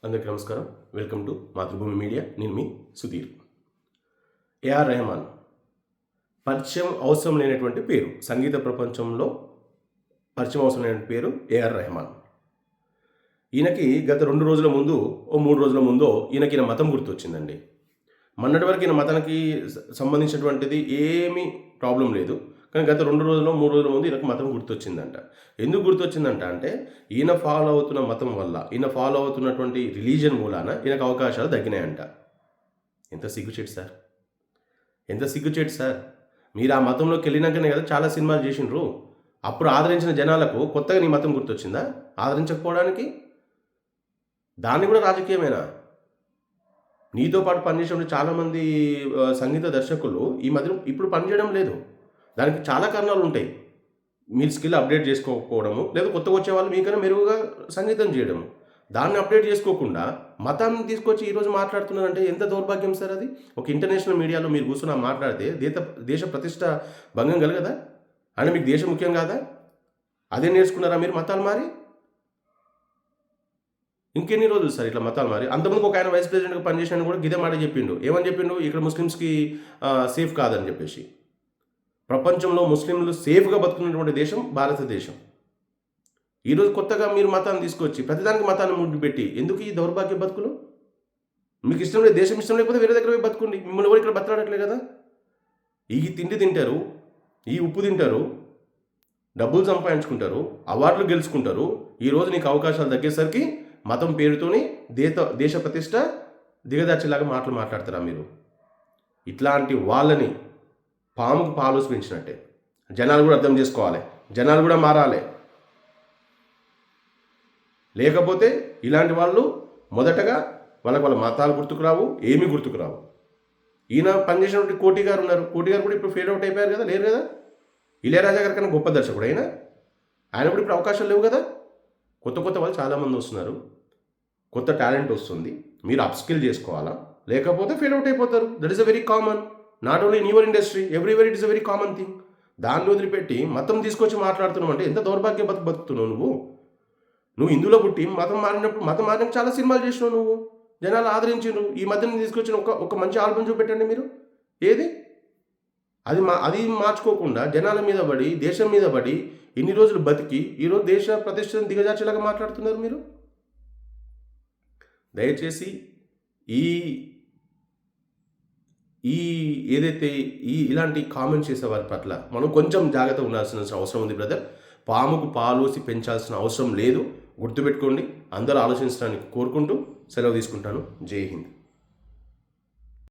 అందరికీ నమస్కారం. Welcome to మాతృభూమి మీడియా. నేను మీ సుధీర్. ఏఆర్ రెహమాన్ పరిచయం అవసరం లేనటువంటి పేరు. సంగీత ప్రపంచంలో పరిచయం అవసరం లేని పేరు ఏఆర్ రెహమాన్. ఈయనకి గత 2 రోజుల ముందు 3 రోజుల ముందో ఈయన మతం గుర్తొచ్చిందండి. మొన్నటి వరకు ఈయన మతానికి సంబంధించినటువంటిది ఏమీ ప్రాబ్లం లేదు. కానీ గత 2 రోజులు 3 రోజుల ముందు ఈయనకు మతం గుర్తొచ్చిందంట. ఎందుకు గుర్తొచ్చిందంట అంటే ఈయన ఫాలో అవుతున్న మతం వల్ల, ఈయన ఫాలో అవుతున్నటువంటి రిలీజియన్ మూలాన ఈయనకు అవకాశాలు తగ్గినాయంట. ఎంత సిగ్గుచేటు సార్, ఎంత సిగ్గుచేటు సార్. మీరు ఆ మతంలోకి వెళ్ళినాకనే కదా చాలా సినిమాలు చేసిండ్రు. అప్పుడు ఆదరించిన జనాలకు కొత్తగా నీ మతం గుర్తొచ్చిందా ఆదరించకపోవడానికి? దాన్ని కూడా రాజకీయమేనా? నీతో పాటు పనిచేసిన చాలామంది సంగీత దర్శకులు ఈ మధ్య ఇప్పుడు పనిచేయడం లేదు. దానికి చాలా కారణాలు ఉంటాయి. మీరు స్కిల్ అప్డేట్ చేసుకోకపోవడము, లేదా కొత్తగా వచ్చే వాళ్ళు మీకన్నా మెరుగుగా సంగీతం చేయడము. దాన్ని అప్డేట్ చేసుకోకుండా మతాన్ని తీసుకొచ్చి ఈరోజు మాట్లాడుతున్నారంటే ఎంత దౌర్భాగ్యం సార్ అది. ఒక ఇంటర్నేషనల్ మీడియాలో మీరు కూర్చున్న మాట్లాడితే దేశ ప్రతిష్ట భంగం కలగదా? అంటే మీకు దేశం ముఖ్యం కాదా? అదే నేర్చుకున్నారా మీరు మతాలు మారి? ఇంకెన్ని రోజులు సార్ ఇట్లా మతాలు మారి? అంతకుముందు ఒక ఆయన వైస్ ప్రెసిడెంట్గా పనిచేసిన కూడా గిదే మాట చెప్పిండు. ఏమని చెప్పిండు? ఇక్కడ ముస్లిమ్స్కి సేఫ్ కాదని చెప్పేసి. ప్రపంచంలో ముస్లింలు సేఫ్గా బతుకున్నటువంటి దేశం భారతదేశం. ఈరోజు కొత్తగా మీరు మతాన్ని తీసుకొచ్చి ప్రతిదానికి మతాన్ని ముడిపెట్టి ఎందుకు ఈ దౌర్భాగ్య బతుకులు? మీకు ఇష్టం లేదు, దేశం ఇష్టం లేకపోతే వేరే దగ్గర పోయి బతుకోండి. మిమ్మల్ని ఎవరు ఇక్కడ బతకడట్లే కదా. ఈ తిండి తింటారు, ఈ ఉప్పు తింటారు, డబ్బులు సంపాదించుకుంటారు, అవార్డులు గెలుచుకుంటారు. ఈరోజు నీకు అవకాశాలు తగ్గేసరికి మతం పేరుతోని దేశ ప్రతిష్ట దిగదార్చేలాగా మాట్లాడతారా మీరు? ఇట్లాంటి వాళ్ళని పాముకు పాలు పెంచినట్టే. జనాలు కూడా అర్థం చేసుకోవాలి, జనాలు కూడా మారాలి. లేకపోతే ఇలాంటి వాళ్ళు మొదటగా వాళ్ళ మతాలు గుర్తుకురావు, ఏమీ గుర్తుకురావు. ఈయన పనిచేసినటువంటి కోటి గారు ఉన్నారు. కోటి గారు కూడా ఇప్పుడు ఫేడ్ అవుట్ అయిపోయారు కదా, లేరు కదా. ఇళయరాజా గారి కన్నా గొప్ప దర్శకుడు ఆయన కూడా ఇప్పుడు అవకాశాలు లేవు కదా. కొత్త వాళ్ళు చాలామంది వస్తున్నారు, కొత్త టాలెంట్ వస్తుంది. మీరు అప్స్కిల్ చేసుకోవాలా, లేకపోతే ఫేడ్ అవుట్ అయిపోతారు. That is a very common. Not only in your industry, everywhere it is a very common thing. దాన్ని వదిలిపెట్టి మతం తీసుకొచ్చి మాట్లాడుతున్నావు అంటే ఎంత దౌర్భాగ్య బతుకుతున్నావు నువ్వు హిందువులో పుట్టి మతం మారినాక చాలా సినిమాలు చేసినావు నువ్వు. జనాలు ఆదరించారు. ఈ మధ్యన తీసుకొచ్చిన ఒక మంచి ఆల్బమ్ చూపెట్టండి మీరు. ఏది అది మార్చుకోకుండా జనాల మీద పడి, దేశం మీద పడి ఇన్ని రోజులు బతికి ఈరోజు దేశ ప్రతిష్టను దిగజార్చేలాగా మాట్లాడుతున్నారు మీరు. దయచేసి ఏదైతే ఇలాంటి కామెంట్స్ చేసే వారి పట్ల మనం కొంచెం జాగ్రత్త ఉండాల్సిన అవసరం ఉంది బ్రదర్. పాముకు పాలోసి పెంచాల్సిన అవసరం లేదు. గుర్తుపెట్టుకోండి. అందరూ ఆలోచించడానికి కోరుకుంటూ సెలవు తీసుకుంటాను. జై హింద్.